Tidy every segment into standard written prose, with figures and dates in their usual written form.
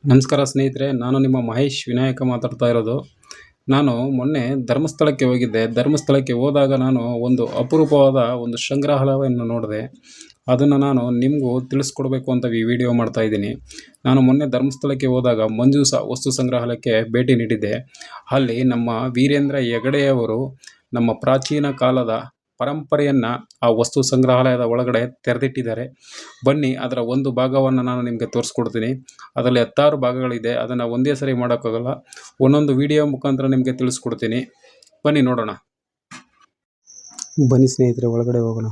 ನಮಸ್ಕಾರ ಸ್ನೇಹಿತರೆ, ನಾನು ನಿಮ್ಮ ಮಹೇಶ್ ವಿನಾಯಕ ಮಾತಾಡ್ತಾ ಇರೋದು. ನಾನು ಮೊನ್ನೆ ಧರ್ಮಸ್ಥಳಕ್ಕೆ ಹೋಗಿದ್ದೆ. ಧರ್ಮಸ್ಥಳಕ್ಕೆ ಹೋದಾಗ ನಾನು ಒಂದು ಅಪರೂಪವಾದ ಒಂದು ಸಂಗ್ರಹಾಲಯವನ್ನು ನೋಡಿದೆ. ಅದನ್ನು ನಾನು ನಿಮಗೂ ತಿಳಿಸ್ಕೊಡ್ಬೇಕು ಅಂತ ಈ ವಿಡಿಯೋ ಮಾಡ್ತಾ ಇದ್ದೀನಿ. ನಾನು ಮೊನ್ನೆ ಧರ್ಮಸ್ಥಳಕ್ಕೆ ಹೋದಾಗ ಮಂಜೂಷ ವಸ್ತು ಸಂಗ್ರಹಾಲಯಕ್ಕೆ ಭೇಟಿ ನೀಡಿದ್ದೆ. ಅಲ್ಲಿ ನಮ್ಮ ವೀರೇಂದ್ರ ಹೆಗಡೆಯವರು ನಮ್ಮ ಪ್ರಾಚೀನ ಕಾಲದ ಪರಂಪರೆಯನ್ನು ಆ ವಸ್ತು ಸಂಗ್ರಹಾಲಯದ ಒಳಗಡೆ ತೆರೆದಿಟ್ಟಿದ್ದಾರೆ. ಬನ್ನಿ, ಅದರ ಒಂದು ಭಾಗವನ್ನು ನಾನು ನಿಮಗೆ ತೋರಿಸ್ಕೊಡ್ತೀನಿ. ಅದರಲ್ಲಿ 10 ಭಾಗಗಳಿದೆ. ಅದನ್ನು ಒಂದೇ ಸರಿ ಮಾಡೋಕ್ಕಾಗಲ್ಲ, ಒಂದೊಂದು ವಿಡಿಯೋ ಮುಖಾಂತರ ನಿಮಗೆ ತಿಳಿಸ್ಕೊಡ್ತೀನಿ. ಬನ್ನಿ ನೋಡೋಣ. ಬನ್ನಿ ಸ್ನೇಹಿತರೆ, ಒಳಗಡೆ ಹೋಗೋಣ.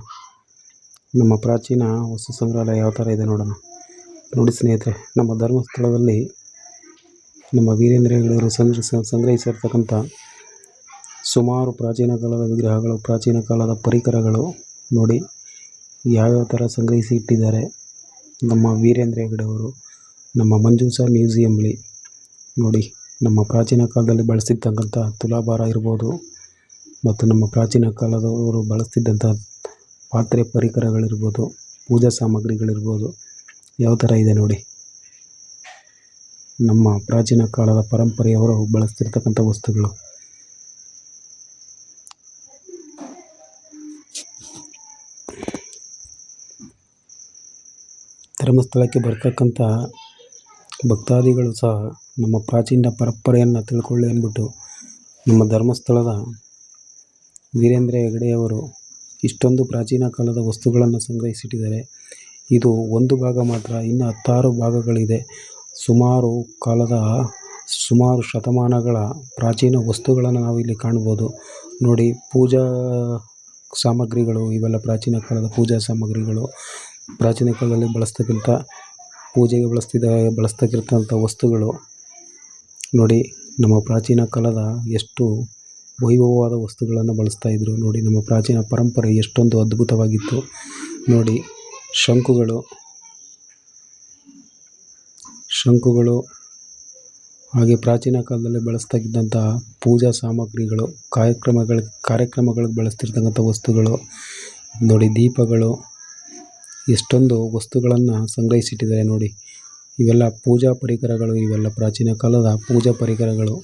ನಮ್ಮ ಪ್ರಾಚೀನ ವಸ್ತು ಸಂಗ್ರಹಾಲಯ ಯಾವ ಥರ ಇದೆ ನೋಡೋಣ. ನೋಡಿ ಸ್ನೇಹಿತರೆ, ನಮ್ಮ ಧರ್ಮಸ್ಥಳದಲ್ಲಿ ನಮ್ಮ ವೀರೇಂದ್ರ ಹೆಗಡೆಯವರು ಸಂಗ್ರಹಿಸಿರ್ತಕ್ಕಂಥ ಸುಮಾರು ಪ್ರಾಚೀನ ಕಾಲದ ವಿಗ್ರಹಗಳು, ಪ್ರಾಚೀನ ಕಾಲದ ಪರಿಕರಗಳು ನೋಡಿ ಯಾವ್ಯಾವ ಥರ ಸಂಗ್ರಹಿಸಿ ಇಟ್ಟಿದ್ದಾರೆ. ನಮ್ಮ ವೀರೇಂದ್ರ ಹೆಗಡೆಯವರು ನಮ್ಮ ಮಂಜೂಷ ಮ್ಯೂಸಿಯಂಲಿ ನೋಡಿ ನಮ್ಮ ಪ್ರಾಚೀನ ಕಾಲದಲ್ಲಿ ಬಳಸ್ತಿರ್ತಕ್ಕಂಥ ತುಲಾಭಾರ ಇರ್ಬೋದು, ಮತ್ತು ನಮ್ಮ ಪ್ರಾಚೀನ ಕಾಲದವರು ಬಳಸ್ತಿದ್ದಂಥ ಪಾತ್ರೆ ಪರಿಕರಗಳಿರ್ಬೋದು, ಪೂಜಾ ಸಾಮಗ್ರಿಗಳಿರ್ಬೋದು, ಯಾವ ಥರ ಇದೆ ನೋಡಿ. ನಮ್ಮ ಪ್ರಾಚೀನ ಕಾಲದ ಪರಂಪರೆಯವರು ಬಳಸ್ತಿರ್ತಕ್ಕಂಥ ವಸ್ತುಗಳು. ಧರ್ಮಸ್ಥಳಕ್ಕೆ ಬರ್ತಕ್ಕಂಥ ಭಕ್ತಾದಿಗಳು ಸಹ ನಮ್ಮ ಪ್ರಾಚೀನ ಪರಂಪರೆಯನ್ನು ತಿಳ್ಕೊಳ್ಳಿ ಅಂದ್ಬಿಟ್ಟು ನಮ್ಮ ಧರ್ಮಸ್ಥಳದ ವೀರೇಂದ್ರ ಹೆಗಡೆಯವರು ಇಷ್ಟೊಂದು ಪ್ರಾಚೀನ ಕಾಲದ ವಸ್ತುಗಳನ್ನು ಸಂಗ್ರಹಿಸಿಟ್ಟಿದ್ದಾರೆ. ಇದು ಒಂದು ಭಾಗ ಮಾತ್ರ, ಇನ್ನು 16 ಭಾಗಗಳಿದೆ. ಸುಮಾರು ಶತಮಾನಗಳ ಪ್ರಾಚೀನ ವಸ್ತುಗಳನ್ನು ನಾವು ಇಲ್ಲಿ ಕಾಣ್ಬೋದು ನೋಡಿ. ಪೂಜಾ ಸಾಮಗ್ರಿಗಳು ಇವೆಲ್ಲ ಪ್ರಾಚೀನ ಕಾಲದ ಪೂಜಾ ಸಾಮಗ್ರಿಗಳು. ಪ್ರಾಚೀನ ಕಾಲದಲ್ಲಿ ಬಳಸ್ತಕ್ಕಂಥ ಪೂಜೆಗೆ ಬಳಸ್ತಕ್ಕಂಥ ವಸ್ತುಗಳು ನೋಡಿ. ನಮ್ಮ ಪ್ರಾಚೀನ ಕಾಲದ ಎಷ್ಟು ವೈಭವವಾದ ವಸ್ತುಗಳನ್ನು ಬಳಸ್ತಾ ಇದ್ರು ನೋಡಿ. ನಮ್ಮ ಪ್ರಾಚೀನ ಪರಂಪರೆ ಎಷ್ಟೊಂದು ಅದ್ಭುತವಾಗಿತ್ತು ನೋಡಿ. ಶಂಕುಗಳು ಹಾಗೆ ಪ್ರಾಚೀನ ಕಾಲದಲ್ಲಿ ಬಳಸ್ತಾಗಿದ್ದಂಥ ಪೂಜಾ ಸಾಮಗ್ರಿಗಳು, ಕಾರ್ಯಕ್ರಮಗಳಿಗೆ ಬಳಸ್ತಿರ್ತಕ್ಕಂಥ ವಸ್ತುಗಳು ನೋಡಿ. ದೀಪಗಳು, ಎಷ್ಟೊಂದು ವಸ್ತುಗಳನ್ನು ಸಂಗ್ರಹಿಸಿಟ್ಟಿದ್ದಾರೆ ನೋಡಿ. ಇವೆಲ್ಲ ಪೂಜಾ ಪರಿಕರಗಳು, ಇವೆಲ್ಲ ಪ್ರಾಚೀನ ಕಾಲದ ಪೂಜಾ ಪರಿಕರಗಳು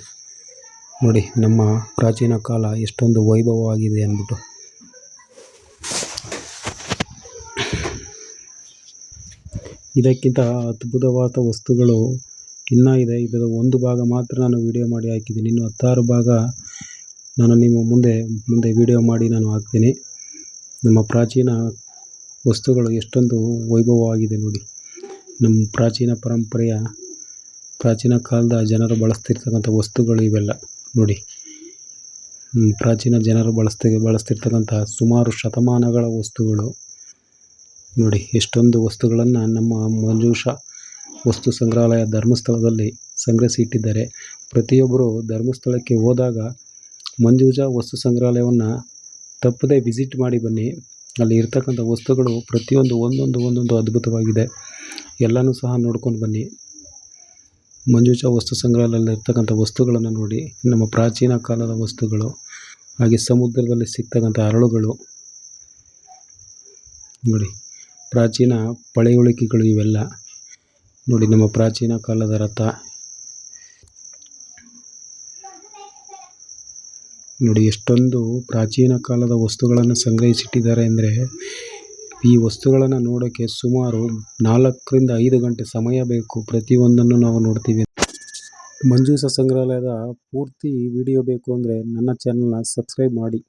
ನೋಡಿ. ನಮ್ಮ ಪ್ರಾಚೀನ ಕಾಲ ಎಷ್ಟೊಂದು ವೈಭವವಾಗಿದೆ ಅಂದ್ಬಿಟ್ಟು. ಇದಕ್ಕಿಂತ ಅದ್ಭುತವಾದ ವಸ್ತುಗಳು ಇನ್ನೂ ಇದೆ. ಇದರ ಒಂದು ಭಾಗ ಮಾತ್ರ ನಾನು ವಿಡಿಯೋ ಮಾಡಿ ಹಾಕಿದ್ದೀನಿ. ಇನ್ನು 16 ಭಾಗ ನಾನು ನಿಮ್ಮ ಮುಂದೆ ವಿಡಿಯೋ ಮಾಡಿ ನಾನು ಹಾಕ್ತೀನಿ. ನಮ್ಮ ಪ್ರಾಚೀನ ವಸ್ತುಗಳು ಎಷ್ಟೊಂದು ವೈಭವವಾಗಿದೆ ನೋಡಿ. ನಮ್ಮ ಪ್ರಾಚೀನ ಪರಂಪರೆಯ ಪ್ರಾಚೀನ ಕಾಲದ ಜನರು ಬಳಸ್ತಿರ್ತಕ್ಕಂಥ ವಸ್ತುಗಳು ಇವೆಲ್ಲ ನೋಡಿ. ಪ್ರಾಚೀನ ಜನರು ಬಳಸ್ತಿರ್ತಕ್ಕಂಥ ಸುಮಾರು ಶತಮಾನಗಳ ವಸ್ತುಗಳು ನೋಡಿ. ಎಷ್ಟೊಂದು ವಸ್ತುಗಳನ್ನು ನಮ್ಮ ಮಂಜೂಷ ವಸ್ತು ಸಂಗ್ರಹಾಲಯ ಧರ್ಮಸ್ಥಳದಲ್ಲಿ ಸಂಗ್ರಹಿಸಿ ಇಟ್ಟಿದ್ದಾರೆ. ಪ್ರತಿಯೊಬ್ಬರು ಧರ್ಮಸ್ಥಳಕ್ಕೆ ಹೋದಾಗ ಮಂಜೂಷ ವಸ್ತು ಸಂಗ್ರಹಾಲಯವನ್ನು ತಪ್ಪದೇ ವಿಸಿಟ್ ಮಾಡಿ ಬನ್ನಿ. ಅಲ್ಲಿ ಇರ್ತಕ್ಕಂಥ ವಸ್ತುಗಳು ಪ್ರತಿಯೊಂದು ಒಂದೊಂದು ಅದ್ಭುತವಾಗಿದೆ. ಎಲ್ಲನೂ ಸಹ ನೋಡ್ಕೊಂಡು ಬನ್ನಿ. ಮಂಜೂಷ ವಸ್ತು ಸಂಗ್ರಹಾಲಯದಲ್ಲಿ ಇರ್ತಕ್ಕಂಥ ವಸ್ತುಗಳನ್ನು ನೋಡಿ. ನಮ್ಮ ಪ್ರಾಚೀನ ಕಾಲದ ವಸ್ತುಗಳು, ಹಾಗೆ ಸಮುದ್ರದಲ್ಲಿ ಸಿಗ್ತಕ್ಕಂಥ ಅರಳುಗಳು ನೋಡಿ. ಪ್ರಾಚೀನ ಪಳೆಯುಳಿಕೆಗಳು ಇವೆಲ್ಲ ನೋಡಿ. ನಮ್ಮ ಪ್ರಾಚೀನ ಕಾಲದ ರಥ ನೋಡಿ. ಎಷ್ಟೊಂದು ಪ್ರಾಚೀನ ಕಾಲದ ವಸ್ತುಗಳನ್ನು ಸಂಗ್ರಹಿಸಿಟ್ಟಿದ್ದಾರೆ ಅಂದರೆ ಈ ವಸ್ತುಗಳನ್ನು ನೋಡೋಕ್ಕೆ ಸುಮಾರು 4 ರಿಂದ 5 ಗಂಟೆ ಸಮಯ ಬೇಕು. ಪ್ರತಿಯೊಂದನ್ನು ನಾವು ನೋಡ್ತೀವಿ. ಮಂಜೂಷ ಸಂಗ್ರಹಾಲಯದ ಪೂರ್ತಿ ವಿಡಿಯೋ ಬೇಕು ಅಂದರೆ ನನ್ನ ಚಾನಲ್ನ ಸಬ್ಸ್ಕ್ರೈಬ್ ಮಾಡಿ.